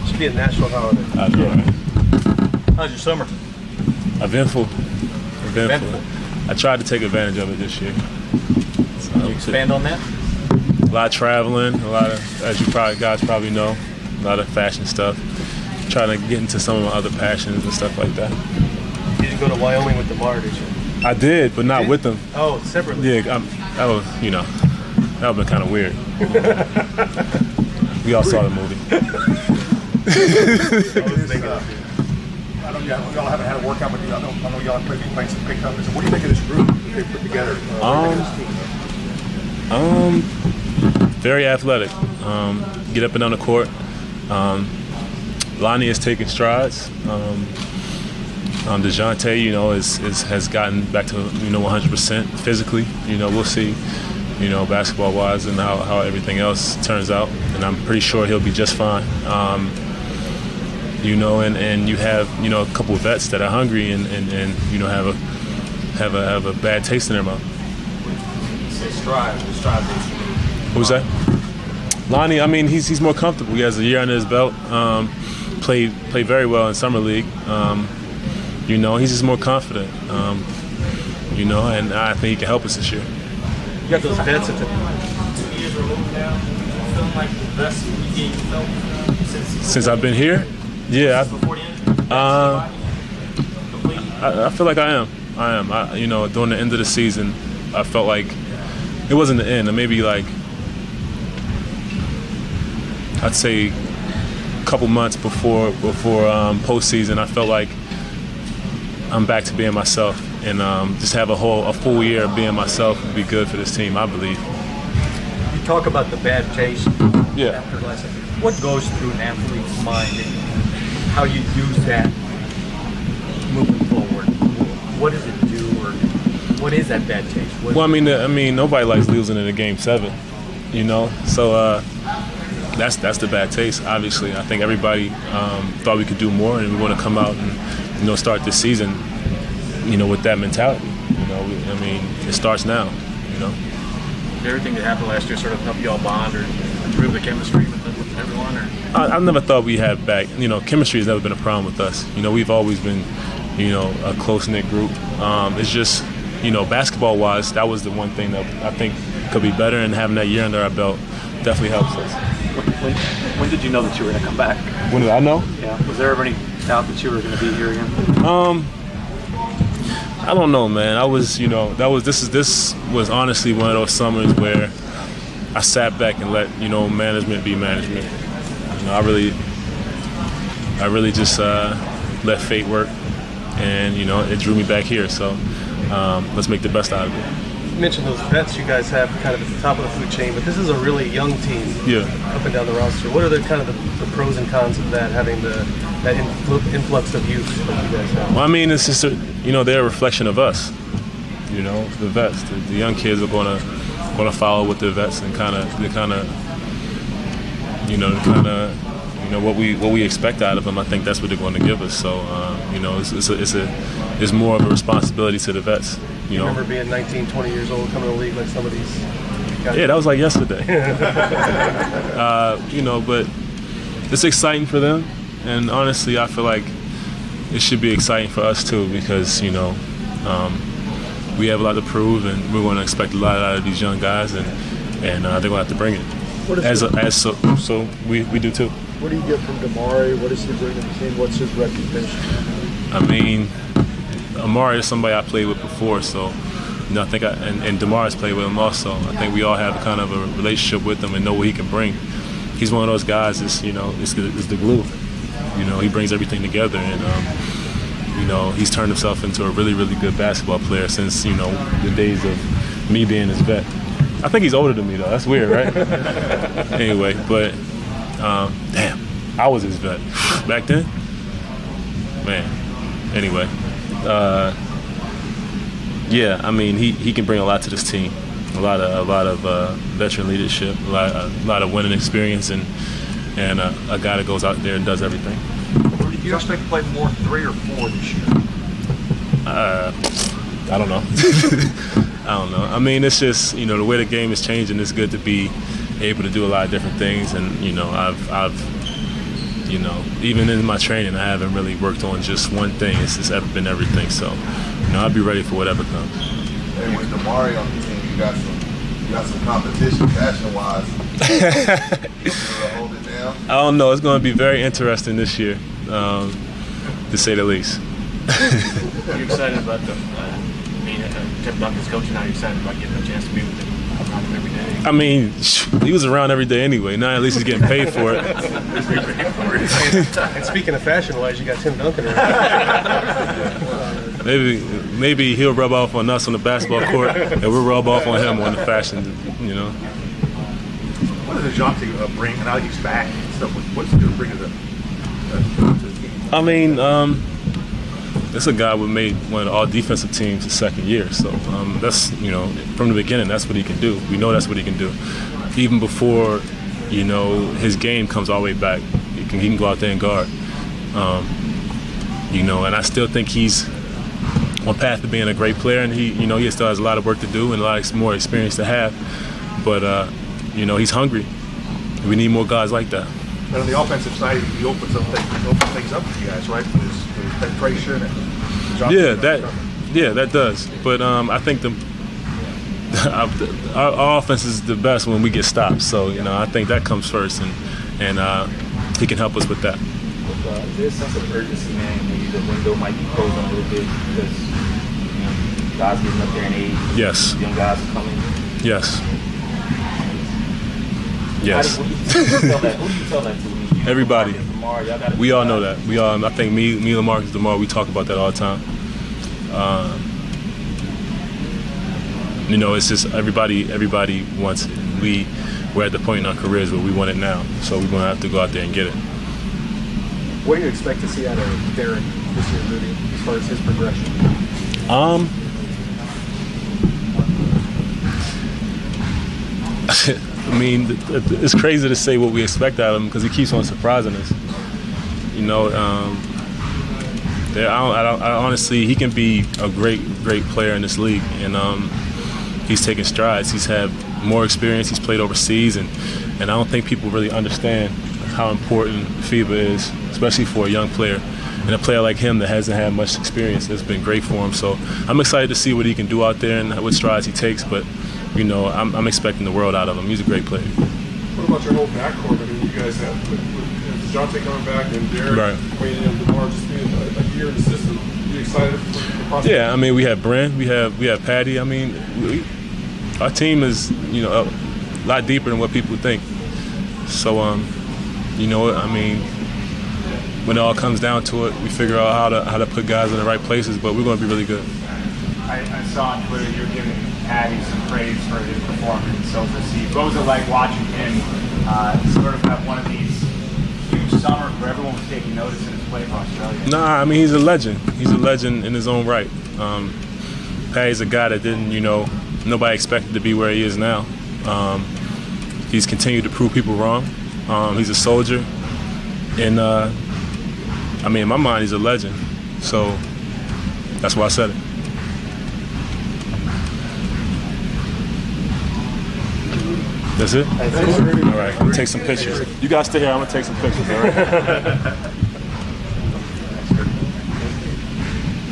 Should be a national holiday. I know, right? How's your summer? Eventful. I tried to take advantage of it this year. So, Can you expand on that? A lot of traveling, a lot of, as you guys probably know, a lot of fashion stuff. Trying to get into some of my other passions and stuff like that. You didn't go to Wyoming with DeMar, did you? I did, but not with them. Oh, separately. Yeah, that was, that would have been kind of weird. We all saw the movie. I know y'all haven't had a workout, but I know y'all have played some big companies. What do you think of this group that they put together? Very athletic. Get up and down the court. Lonnie is taking strides. DeJounte, has gotten back to 100% physically. We'll see. Basketball-wise and how everything else turns out, and I'm pretty sure he'll be just fine. And you have a couple of vets that are hungry and have a bad taste in their mouth. Say strive. Who's that? Lonnie, he's more comfortable. He has a year under his belt. Played very well in summer league. He's just more confident. And I think he can help us this year. You got those vets at the 2 years removed now. Feeling like the best Rudy Gay you felt since I've been here. Yeah. Before the injury. I feel like I am. During the end of the season, I felt like it wasn't the end. Maybe like I'd say a couple months before postseason, I felt like I'm back to being myself, and just have a full year of being myself would be good for this team, I believe. You talk about the bad taste. Yeah. After last night. What goes through an athlete's mind and how you use that moving forward? What does it do, or what is that bad taste? Nobody likes losing in a game 7, So that's the bad taste. Obviously, I think everybody thought we could do more, and we want to come out and start this season, with that mentality. It starts now. Did everything that happened last year sort of help you all bond or improve the chemistry with everyone? Or I've never thought we had back. Chemistry has never been a problem with us. We've always been, a close-knit group. It's just, basketball-wise, that was the one thing that I think could be better, and having that year under our belt definitely helps us. When did you know that you were going to come back? When did I know? Yeah. Was there ever any doubt that you were going to be here again? I don't know, man. I was, this was honestly one of those summers where I sat back and let, management be management. I really just let fate work, and it drew me back here. So let's make the best out of it. You mentioned those vets you guys have kind of at the top of the food chain, but this is a really young team. Yeah. Up and down the roster. What are the kind of the pros and cons of that, having that influx of youth that you guys have? Well, it's just they're a reflection of us. The vets, the young kids are going to follow with the vets and what we expect out of them. I think that's what they're going to give us. So it's more of a responsibility to the vets. You remember being 19, 20 years old, coming to the league like some of these guys? Yeah, that was like yesterday. But it's exciting for them, and honestly, I feel like it should be exciting for us too, because we have a lot to prove, and we're going to expect a lot out of these young guys, and they're going to have to bring it. So we do too. What do you get from DeMar? What does he bring to the team? What's his reputation? Amari is somebody I played with before, so I think and DeMar has played with him also. I think we all have kind of a relationship with him and know what he can bring. He's one of those guys that's it's the glue. He brings everything together, and he's turned himself into a really, really good basketball player since the days of me being his vet. I think he's older than me though. That's weird, right? Anyway, but damn, I was his vet back then. Man. Anyway. He can bring a lot to this team. A lot of veteran leadership, a lot of winning experience, and a guy that goes out there and does everything. Do you expect to play more 3 or 4 this year? I don't know. I don't know. It's just the way the game is changing. It's good to be able to do a lot of different things, and You know, even in my training, I haven't really worked on just one thing. It's just been everything. So, you know, I'll be ready for whatever comes. Hey, with Damari on the team, you got some competition fashion-wise. Hold it down. I don't know. It's going to be very interesting this year, to say the least. Are you excited about Tim Duncan's coaching? Are you excited about getting a chance to be with him around him every day? I mean, he was around every day anyway. Now at least he's getting paid for it. And speaking of fashion-wise, you got Tim Duncan around. Maybe he'll rub off on us on the basketball court, and we'll rub off on him on the fashion. You know. What does DeJounte bring? And now he's back and stuff. What's he going to bring to the team? I mean, this is a guy who made one of the all-defensive teams his second year. So that's, you know, from the beginning, that's what he can do. We know that's what he can do. Even before, you know, his game comes all the way back, he can go out there and guard. You know, and I still think he's on path to being a great player, and he still has a lot of work to do and a lot more experience to have. But you know, he's hungry. We need more guys like that. And on the offensive side, he opens things up for you guys, right? With his penetration and that does. But I think our offense is the best when we get stops. So, you know, I think that comes first, and he can help us with that. Is there a sense of urgency, man? Maybe the window might be closing a little bit because, you know, guys getting up there in age. Yes. Young guys are coming. Yes. Yes. Who do you tell that to? Everybody. Lamar, we all know that. I think me, LaMarcus, Demar, we talk about that all the time. You know, it's just everybody wants it. We're at the point in our careers where we want it now. So we're going to have to go out there and get it. What do you expect to see out of Derek this year, Rudy, as far as his progression? I mean, it's crazy to say what we expect out of him because he keeps on surprising us. You know, I honestly, he can be a great player in this league, and he's taking strides. He's had more experience. He's played overseas, and I don't think people really understand how important FIBA is, especially for a young player. And a player like him that hasn't had much experience, that's been great for him. So I'm excited to see what he can do out there and what strides he takes. But, you know, I'm expecting the world out of him. He's a great player. What about your whole backcourt? I mean, you guys have with DeJounte coming back and Derek, Right. DeMar just being a year in the system. You excited for the prospect? Yeah, I mean, we have Brent, we have Patty. I mean, our team is, you know, a lot deeper than what people think. So, you know, I mean, when it all comes down to it, we figure out how to put guys in the right places. But we're going to be really good. I saw on Twitter you're giving Patty some praise for his performance so received. What was it like watching him sort of have one of these huge summers where everyone was taking notice of his play for Australia? Nah, I mean, he's a legend. He's a legend in his own right. Patty's a guy that didn't, you know, nobody expected to be where he is now. He's continued to prove people wrong. He's a soldier. And, I mean, in my mind, he's a legend. So that's why I said it. That's it? All right, take some pictures. You guys stay here. I'm going to take some pictures, all right?